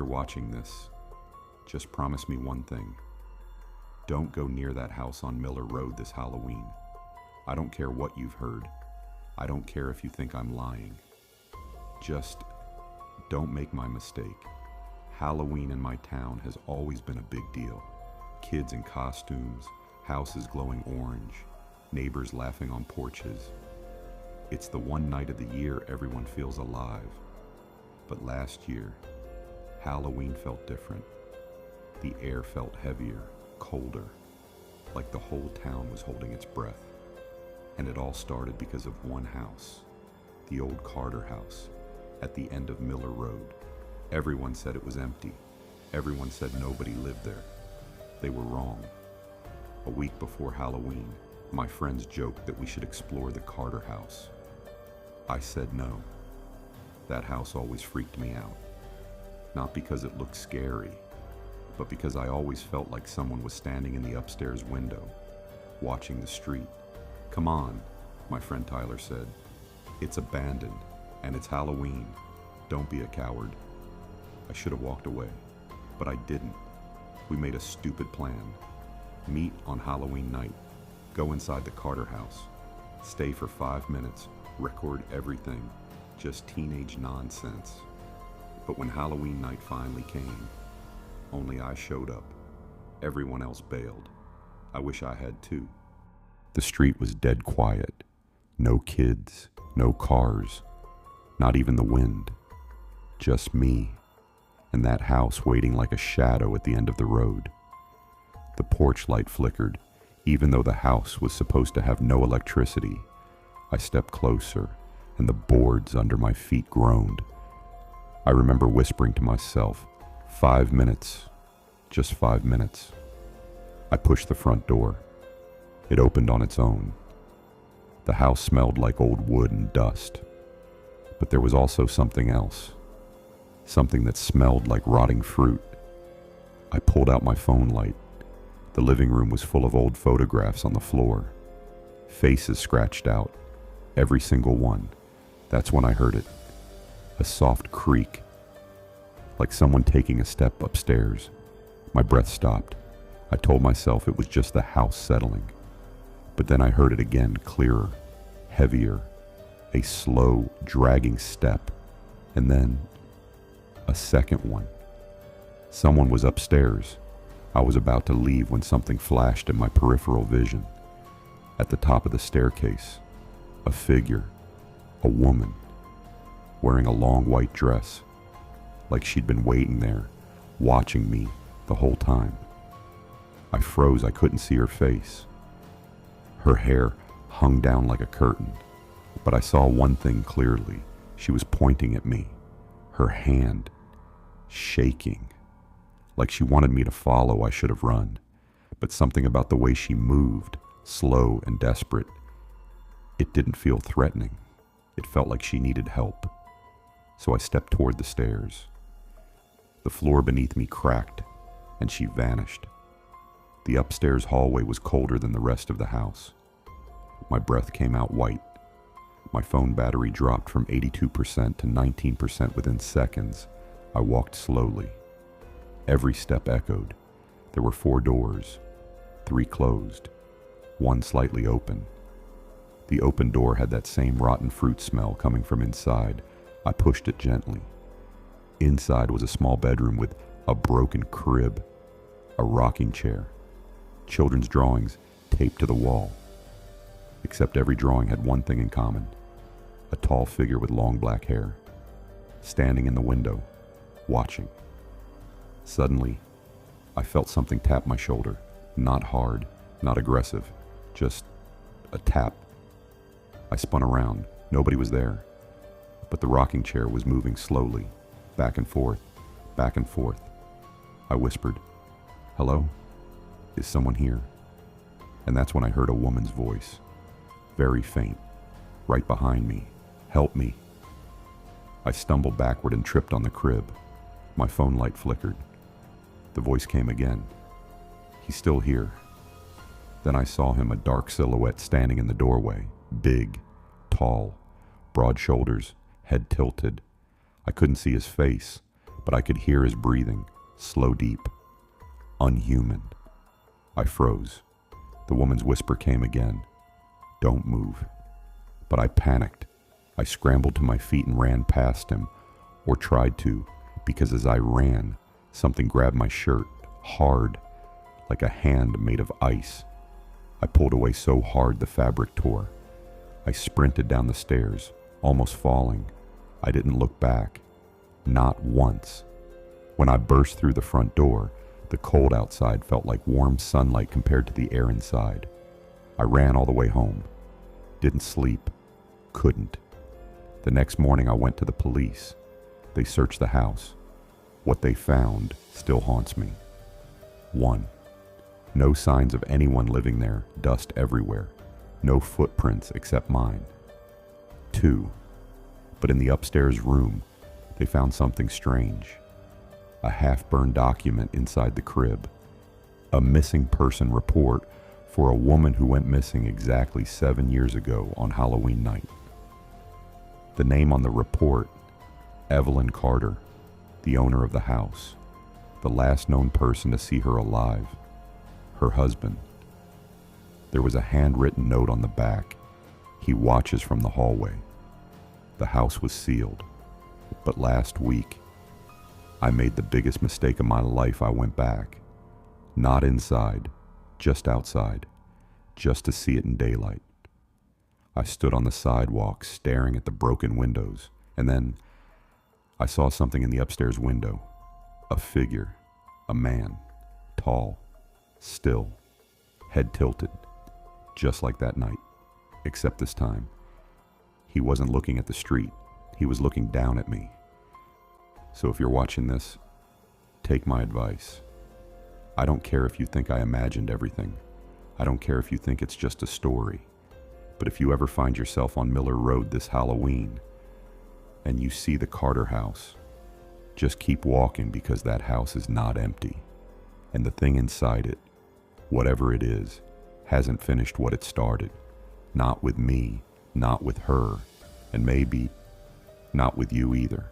you're watching this, just promise me one thing. Don't go near that house on Miller Road this Halloween. I don't care what you've heard. I don't care if you think I'm lying. Just don't make my mistake. Halloween in my town has always been a big deal. Kids in costumes, houses glowing orange, neighbors laughing on porches. It's the one night of the year everyone feels alive. But last year, Halloween felt different. The air felt heavier, colder, like the whole town was holding its breath. And it all started because of one house, the old Carter house, at the end of Miller Road. Everyone said it was empty. Everyone said nobody lived there. They were wrong. A week before Halloween, my friends joked that we should explore the Carter house. I said no. That house always freaked me out. Not because it looked scary, but because I always felt like someone was standing in the upstairs window, watching the street. Come on, my friend Tyler said. It's abandoned, and it's Halloween. Don't be a coward. I should have walked away, but I didn't. We made a stupid plan. Meet on Halloween night, go inside the Carter house, stay for 5 minutes, record everything, just teenage nonsense. But when Halloween night finally came, only I showed up. Everyone else bailed. I wish I had too. The street was dead quiet. No kids, no cars, not even the wind. Just me, and that house waiting like a shadow at the end of the road. The porch light flickered, even though the house was supposed to have no electricity. I stepped closer, and the boards under my feet groaned. I remember whispering to myself, 5 minutes, just 5 minutes. I pushed the front door. It opened on its own. The house smelled like old wood and dust. But there was also something else. Something that smelled like rotting fruit. I pulled out my phone light. The living room was full of old photographs on the floor. Faces scratched out. Every single one. That's when I heard it. A soft creak. Like someone taking a step upstairs. My breath stopped. I told myself it was just the house settling. But then I heard it again, clearer, heavier, a slow, dragging step, and then a second one. Someone was upstairs. I was about to leave when something flashed in my peripheral vision. At the top of the staircase, a figure, a woman, wearing a long white dress, like she'd been waiting there, watching me the whole time. I froze. I couldn't see her face. Her hair hung down like a curtain, but I saw one thing clearly. She was pointing at me, her hand shaking. Like she wanted me to follow. I should have run. But something about the way she moved, slow and desperate, it didn't feel threatening. It felt like she needed help. So I stepped toward the stairs. The floor beneath me cracked, and she vanished. The upstairs hallway was colder than the rest of the house. My breath came out white. My phone battery dropped from 82% to 19% within seconds. I walked slowly. Every step echoed. There were 4 doors, 3 closed, 1 slightly open. The open door had that same rotten fruit smell coming from inside. I pushed it gently. Inside was a small bedroom with a broken crib, a rocking chair, children's drawings taped to the wall. Except every drawing had one thing in common: a tall figure with long black hair, standing in the window, watching. Suddenly, I felt something tap my shoulder. Not hard, not aggressive, just a tap. I spun around. Nobody was there, but the rocking chair was moving slowly, back and forth, back and forth. I whispered, "Hello? Is someone here?" And that's when I heard a woman's voice, very faint, right behind me. "Help me." I stumbled backward and tripped on the crib. My phone light flickered. The voice came again. "He's still here." Then I saw him, a dark silhouette standing in the doorway, big, tall, broad shoulders, head tilted. I couldn't see his face, but I could hear his breathing, slow, deep, unhuman. I froze. The woman's whisper came again. Don't move. But I panicked. I scrambled to my feet and ran past him, or tried to, because as I ran, something grabbed my shirt, hard, like a hand made of ice. I pulled away so hard the fabric tore. I sprinted down the stairs, almost falling. I didn't look back. Not once. When I burst through the front door, the cold outside felt like warm sunlight compared to the air inside. I ran all the way home. Didn't sleep. Couldn't. The next morning I went to the police. They searched the house. What they found still haunts me. 1. No signs of anyone living there, dust everywhere. No footprints except mine. 2. But in the upstairs room, they found something strange. A half-burned document inside the crib. A missing person report for a woman who went missing exactly 7 years ago on Halloween night. The name on the report, Evelyn Carter, the owner of the house, the last known person to see her alive, her husband. There was a handwritten note on the back. He watches from the hallway. The house was sealed. But last week, I made the biggest mistake of my life. I went back. Not inside, just outside, just to see it in daylight. I stood on the sidewalk staring at the broken windows, and then I saw something in the upstairs window. A figure, a man, tall, still, head tilted, just like that night, except this time, he wasn't looking at the street, he was looking down at me. So if you're watching this, take my advice. I don't care if you think I imagined everything. I don't care if you think it's just a story. But if you ever find yourself on Miller Road this Halloween and you see the Carter house, just keep walking, because that house is not empty. And the thing inside it, whatever it is, hasn't finished what it started. Not with me, not with her, and maybe not with you either.